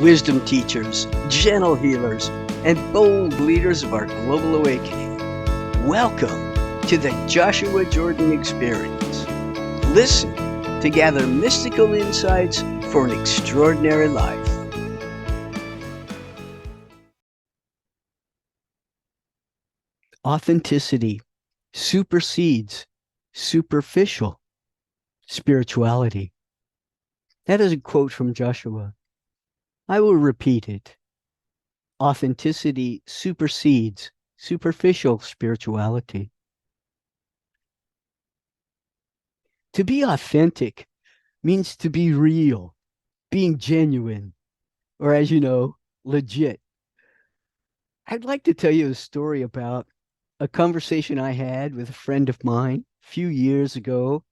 wisdom teachers, gentle healers, and bold leaders of our global awakening. Welcome to the Joshua Jordan Experience. Listen to gather mystical insights for an extraordinary life. Authenticity supersedes superficial spirituality. That is a quote from Joshua. I will repeat it. Authenticity supersedes superficial spirituality. To be authentic means to be real, being genuine, or as you know, legit. I'd like to tell you a story about a conversation I had with a friend of mine a few years ago,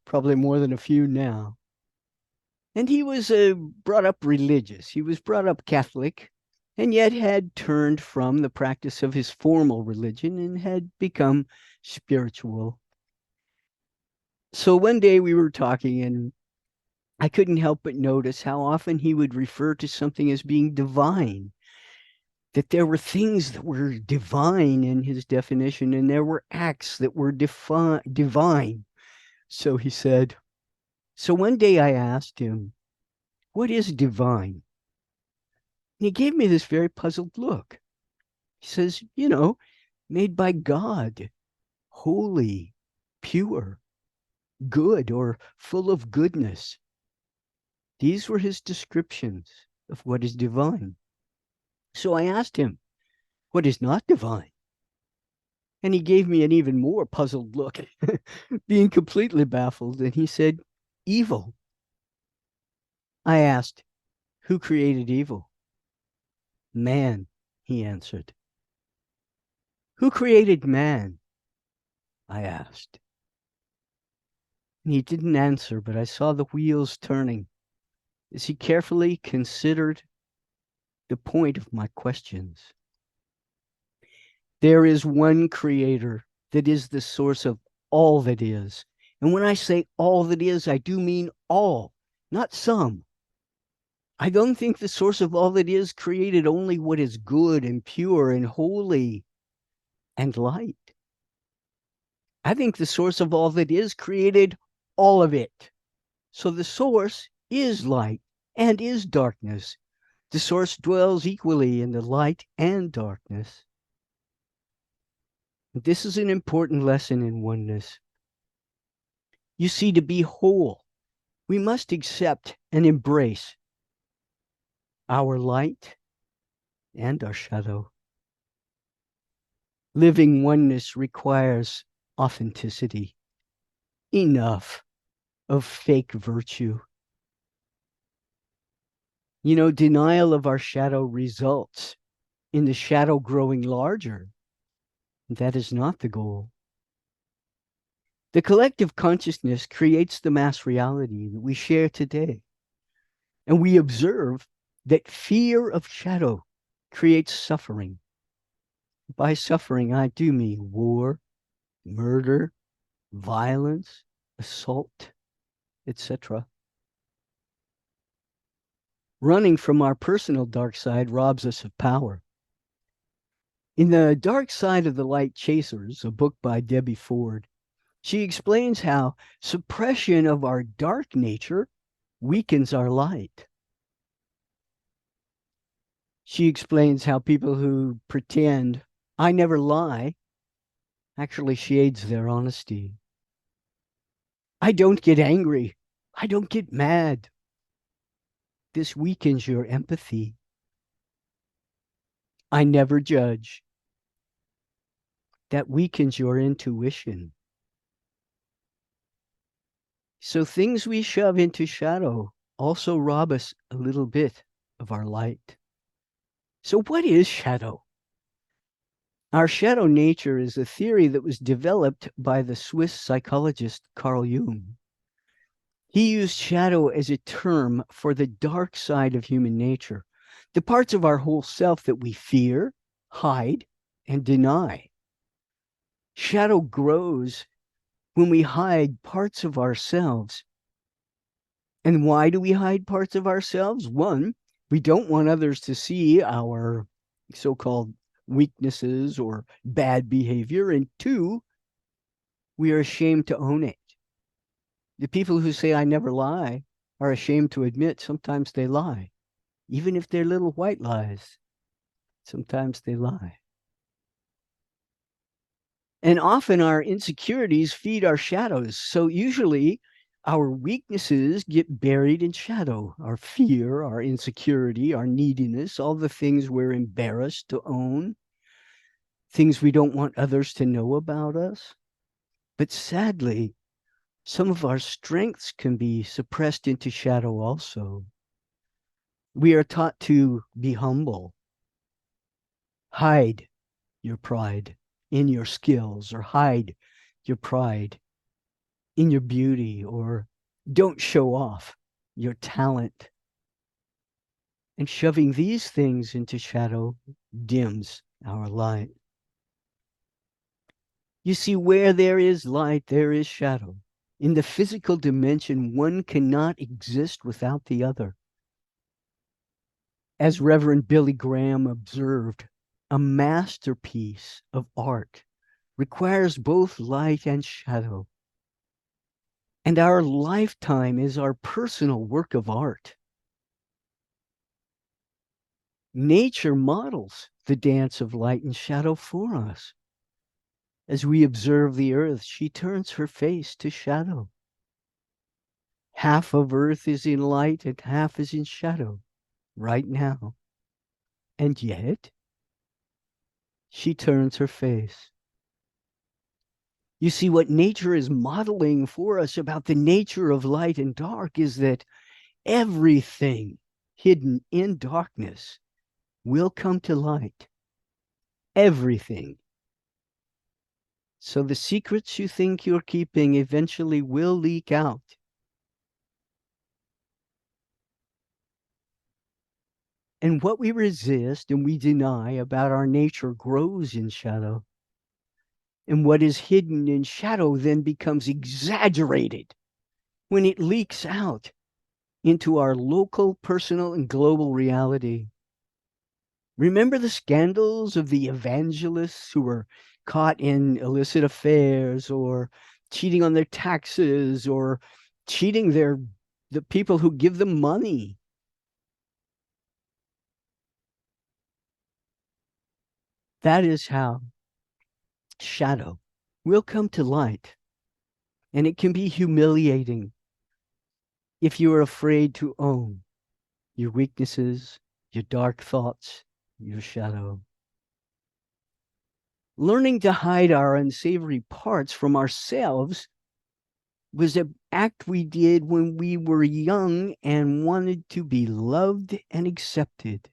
probably more than a few now. And he was brought up religious. He was brought up Catholic, and yet had turned from the practice of his formal religion and had become spiritual. So one day we were talking, and I couldn't help but notice how often he would refer to something as being divine, that there were things that were divine in his definition, and there were acts that were divine. So he said, so one day I asked him, what is divine? And he gave me this very puzzled look. He says, made by God, holy, pure, good, or full of goodness. These were his descriptions of what is divine. So I asked him, what is not divine? And he gave me an even more puzzled look, being completely baffled. And he said, evil. I asked, who created evil? Man, he answered. Who created man? I asked. And he didn't answer, but I saw the wheels turning as he carefully considered the point of my questions. There is one creator that is the source of all that is. And when I say all that is, I do mean all, not some. I don't think the source of all that is created only what is good and pure and holy and light. I think the source of all that is created all of it. So the source is light and is darkness. The source dwells equally in the light and darkness. This is an important lesson in oneness. You see, to be whole, we must accept and embrace our light and our shadow. Living oneness requires authenticity, enough of fake virtue. Denial of our shadow results in the shadow growing larger. That is not the goal. The collective consciousness creates the mass reality that we share today. And we observe that fear of shadow creates suffering. By suffering, I do mean war, murder, violence, assault, etc. Running from our personal dark side robs us of power. In The Dark Side of the Light Chasers, a book by Debbie Ford, she explains how suppression of our dark nature weakens our light. She explains how people who pretend, I never lie, actually shades their honesty. I don't get angry. I don't get mad. This weakens your empathy. I never judge. That weakens your intuition. So things we shove into shadow also rob us a little bit of our light. So what is shadow? Our shadow nature is a theory that was developed by the Swiss psychologist Carl Jung. He used shadow as a term for the dark side of human nature, the parts of our whole self that we fear, hide, and deny. Shadow grows when we hide parts of ourselves. And why do we hide parts of ourselves? One, We don't want others to see our so-called weaknesses or bad behavior. And two, we are ashamed to own it. The people who say, I never lie, are ashamed to admit sometimes they lie. Even if they're little white lies, sometimes they lie. And often our insecurities feed our shadows. So usually our weaknesses get buried in shadow. Our fear, our insecurity, our neediness, all the things we're embarrassed to own, things we don't want others to know about us. But sadly, some of our strengths can be suppressed into shadow also. We are taught to be humble, hide your pride in your skills, or hide your pride in your beauty, or don't show off your talent. And shoving these things into shadow dims our light. You see, where there is light, there is shadow. In the physical dimension, one cannot exist without the other. As Reverend Billy Graham observed, a masterpiece of art requires both light and shadow. And our lifetime is our personal work of art. Nature models the dance of light and shadow for us. As we observe the earth, she turns her face to shadow. Half of earth is in light and half is in shadow right now. And yet, she turns her face. You see, what nature is modeling for us about the nature of light and dark is that everything hidden in darkness will come to light. Everything. So the secrets you think you're keeping eventually will leak out. And what we resist and we deny about our nature grows in shadow. And what is hidden in shadow then becomes exaggerated when it leaks out into our local, personal, and global reality. Remember the scandals of the evangelists who were caught in illicit affairs or cheating on their taxes or cheating the people who give them money? That is how shadow will come to light. And it can be humiliating if you are afraid to own your weaknesses, your dark thoughts, your shadow. Learning to hide our unsavory parts from ourselves was an act we did when we were young and wanted to be loved and accepted.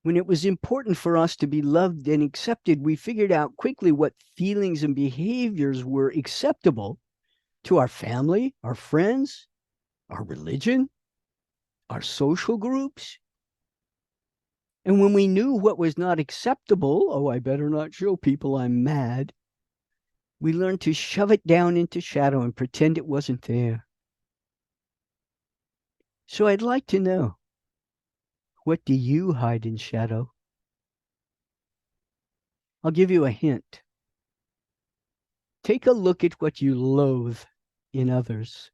When it was important for us to be loved and accepted, we figured out quickly what feelings and behaviors were acceptable to our family, our friends, our religion, our social groups. And when we knew what was not acceptable, oh, I better not show people I'm mad, we learned to shove it down into shadow and pretend it wasn't there. So I'd like to know, what do you hide in shadow? I'll give you a hint. Take a look at what you loathe in others.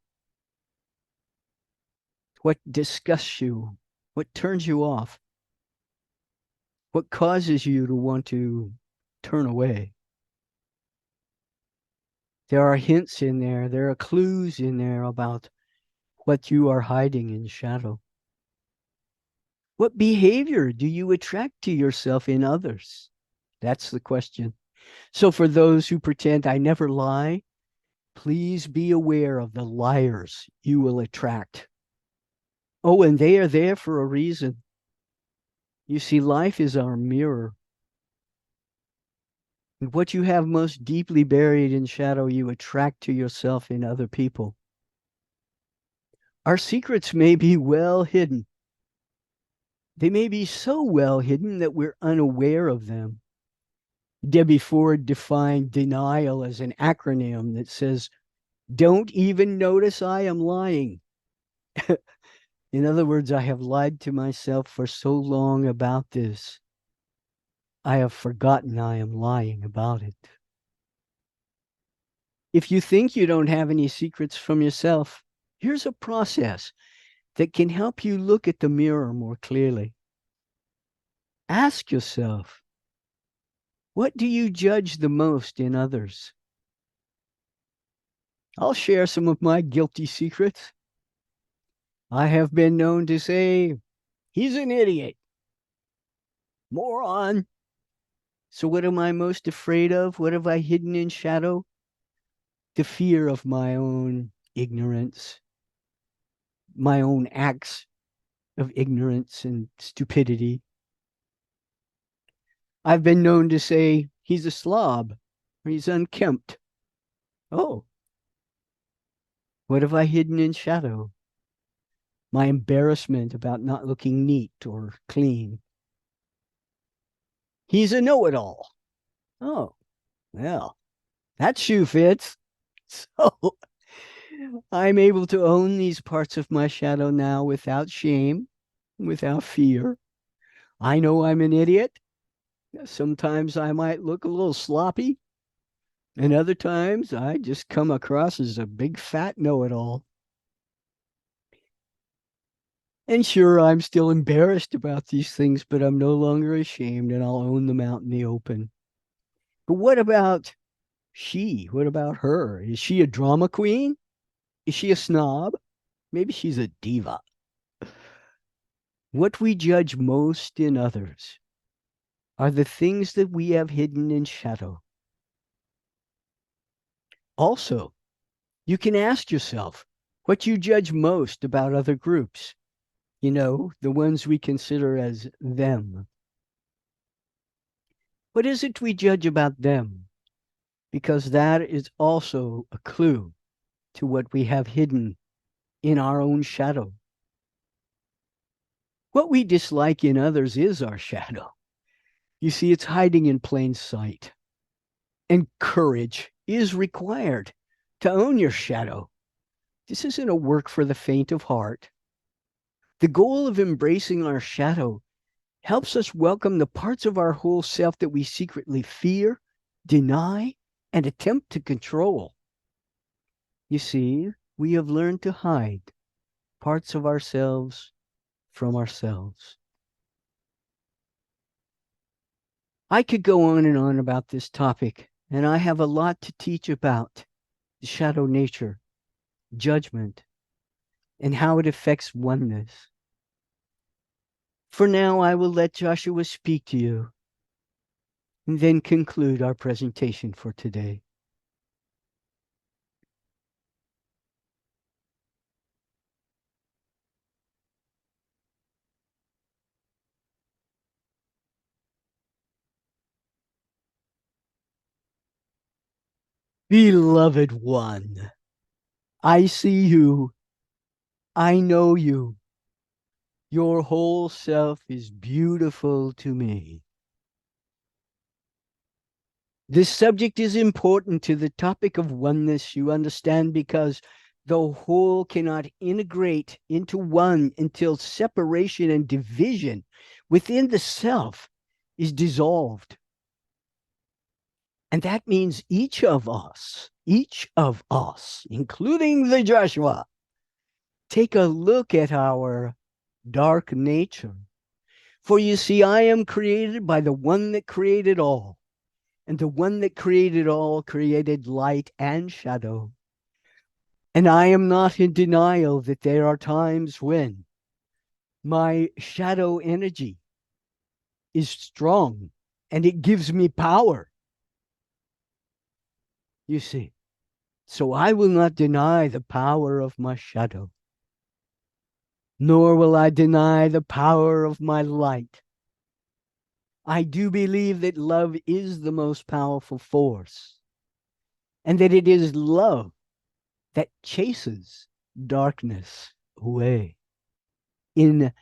What disgusts you? What turns you off? What causes you to want to turn away? There are hints in there. There are clues in there about what you are hiding in shadow. What behavior do you attract to yourself in others? That's the question. So for those who pretend I never lie, please be aware of the liars you will attract. Oh, and they are there for a reason. You see, life is our mirror. And what you have most deeply buried in shadow, you attract to yourself in other people. Our secrets may be well hidden. They may be so well hidden that we're unaware of them. Debbie Ford defined denial as an acronym that says, don't even notice I am lying. In other words, I have lied to myself for so long about this, I have forgotten I am lying about it. If you think you don't have any secrets from yourself, here's a process that can help you look at the mirror more clearly. Ask yourself, what do you judge the most in others? I'll share some of my guilty secrets. I have been known to say, he's an idiot, moron. So, what am I most afraid of? What have I hidden in shadow? The fear of my own ignorance, my own acts of ignorance and stupidity. I've been known to say, he's a slob, or he's unkempt. Oh, what have I hidden in shadow? My embarrassment about not looking neat or clean. He's a know it all. Oh, well, that shoe fits. So I'm able to own these parts of my shadow now without shame, without fear. I know I'm an idiot. Sometimes I might look a little sloppy, and other times I just come across as a big fat know it all. And sure, I'm still embarrassed about these things, but I'm no longer ashamed and I'll own them out in the open. But what about she? What about her? Is she a drama queen? Is she a snob? Maybe she's a diva. What we judge most in others are the things that we have hidden in shadow. Also, you can ask yourself what you judge most about other groups, the ones we consider as them. What is it we judge about them? Because that is also a clue to what we have hidden in our own shadow. What we dislike in others is our shadow. You see, it's hiding in plain sight. And courage is required to own your shadow. This isn't a work for the faint of heart. The goal of embracing our shadow helps us welcome the parts of our whole self that we secretly fear, deny, and attempt to control. You see, we have learned to hide parts of ourselves from ourselves. I could go on and on about this topic, and I have a lot to teach about the shadow nature, judgment, and how it affects oneness. For now, I will let Joshua speak to you and then conclude our presentation for today. Beloved one, I see you. I know you. Your whole self is beautiful to me. This subject is important to the topic of oneness, you understand, because the whole cannot integrate into one until separation and division within the self is dissolved. And that means each of us, including the Joshua, take a look at our dark nature. For you see, I am created by the one that created all. And the one that created all created light and shadow. And I am not in denial that there are times when my shadow energy is strong and it gives me power. You see, so I will not deny the power of my shadow, nor will I deny the power of my light. I do believe that love is the most powerful force, and that it is love that chases darkness away in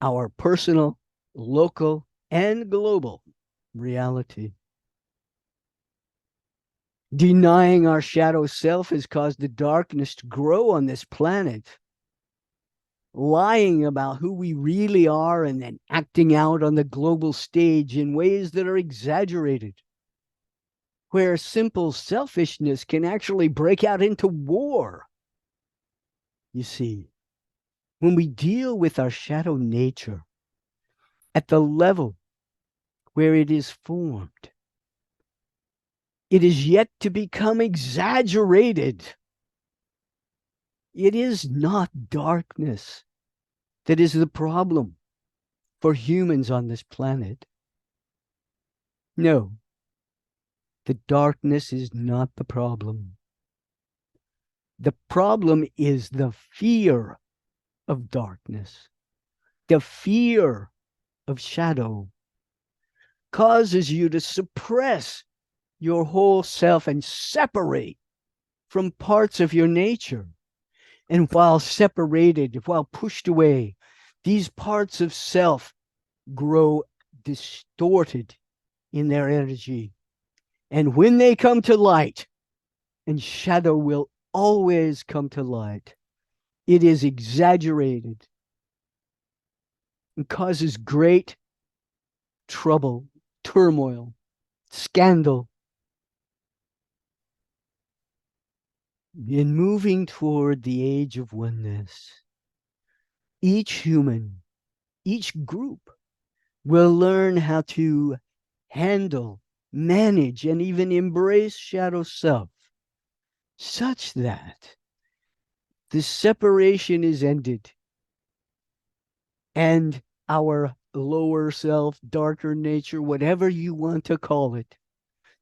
our personal, local, and global reality. Denying our shadow self has caused the darkness to grow on this planet. lying about who we really are and then acting out on the global stage in ways that are exaggerated, where simple selfishness can actually break out into war. You see, when we deal with our shadow nature at the level where it is formed, it is yet to become exaggerated. It is not darkness that is the problem for humans on this planet. No, the darkness is not the problem. The problem is the fear of darkness. The fear of shadow causes you to suppress your whole self and separate from parts of your nature. And while separated, while pushed away, these parts of self grow distorted in their energy. And when they come to light, and shadow will always come to light, it is exaggerated and causes great trouble, turmoil, scandal. In moving toward the age of oneness, each human, each group will learn how to handle, manage, and even embrace shadow self such that the separation is ended and our lower self, darker nature, whatever you want to call it,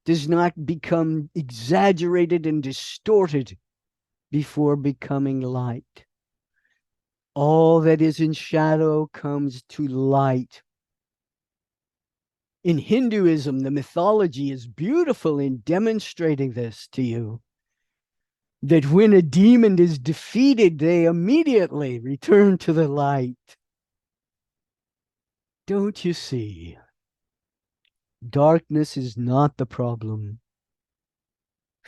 does not become exaggerated and distorted before becoming light. All that is in shadow comes to light. In Hinduism, the mythology is beautiful in demonstrating this to you. That when a demon is defeated, they immediately return to the light. Don't you see? Darkness is not the problem.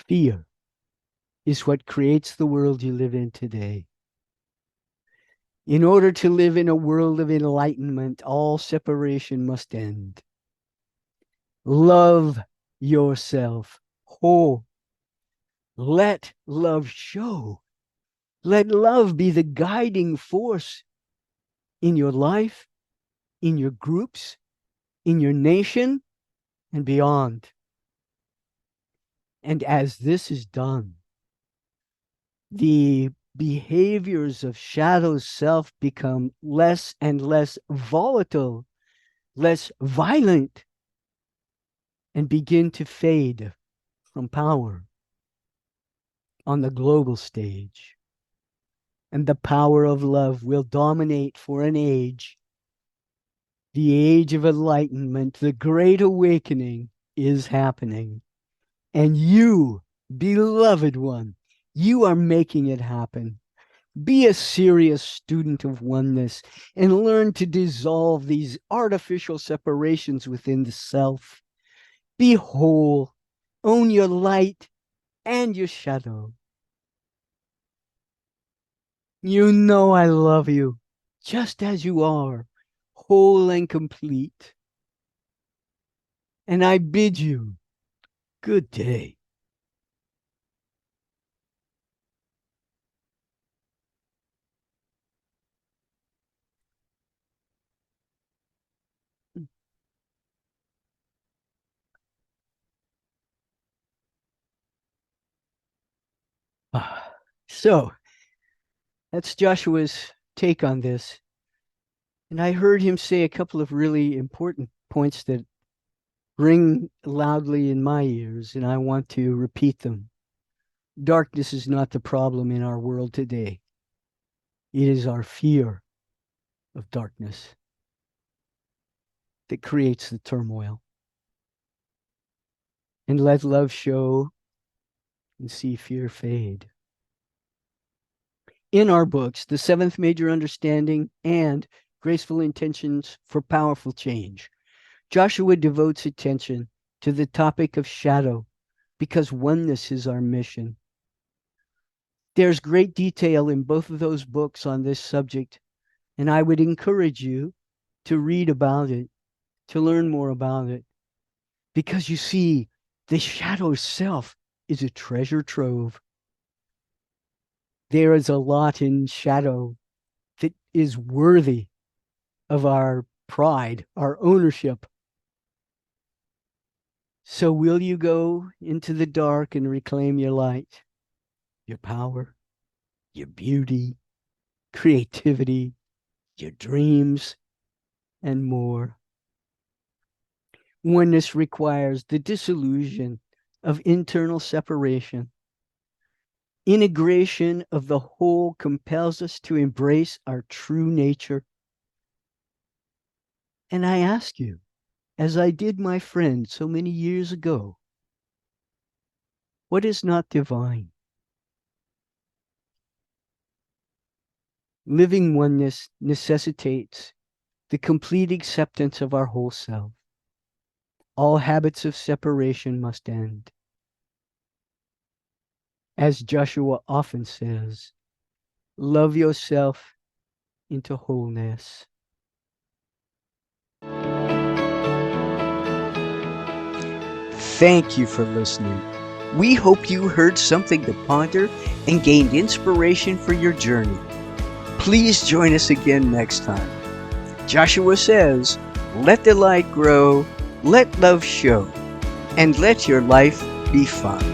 Fear is what creates the world you live in today. In order to live in a world of enlightenment, all separation must end. Love yourself whole. Let love show. Let love be the guiding force in your life, in your groups, in your nation, and beyond. And as this is done, the behaviors of shadow self become less and less volatile, less violent, and begin to fade from power on the global stage. And the power of love will dominate for an age. The age of enlightenment, the great awakening is happening. And you, beloved one, you are making it happen. Be a serious student of oneness and learn to dissolve these artificial separations within the self. Be whole. Own your light and your shadow. You know I love you, just as you are, whole and complete. And I bid you good day. So that's Joshua's take on this. And I heard him say a couple of really important points that ring loudly in my ears, and I want to repeat them. Darkness is not the problem in our world today. It is our fear of darkness that creates the turmoil. And let love show and see fear fade. In our books, The Seventh Major Understanding and Graceful Intentions for Powerful Change, Joshua devotes attention to the topic of shadow because oneness is our mission. There's great detail in both of those books on this subject, And I would encourage you to read about it, to learn more about it, because you see, the shadow self is a treasure trove. There is a lot in shadow that is worthy of our pride, our ownership. So, will you go into the dark and reclaim your light, your power, your beauty, creativity, your dreams, and more? Oneness requires the dissolution of internal separation. Integration of the whole compels us to embrace our true nature. And I ask you, as I did my friend so many years ago, what is not divine? Living oneness necessitates the complete acceptance of our whole self. All habits of separation must end. As Joshua often says, love yourself into wholeness. Thank you for listening. We hope you heard something to ponder and gained inspiration for your journey. Please join us again next time. Joshua says, let the light grow, let love show, and let your life be fun.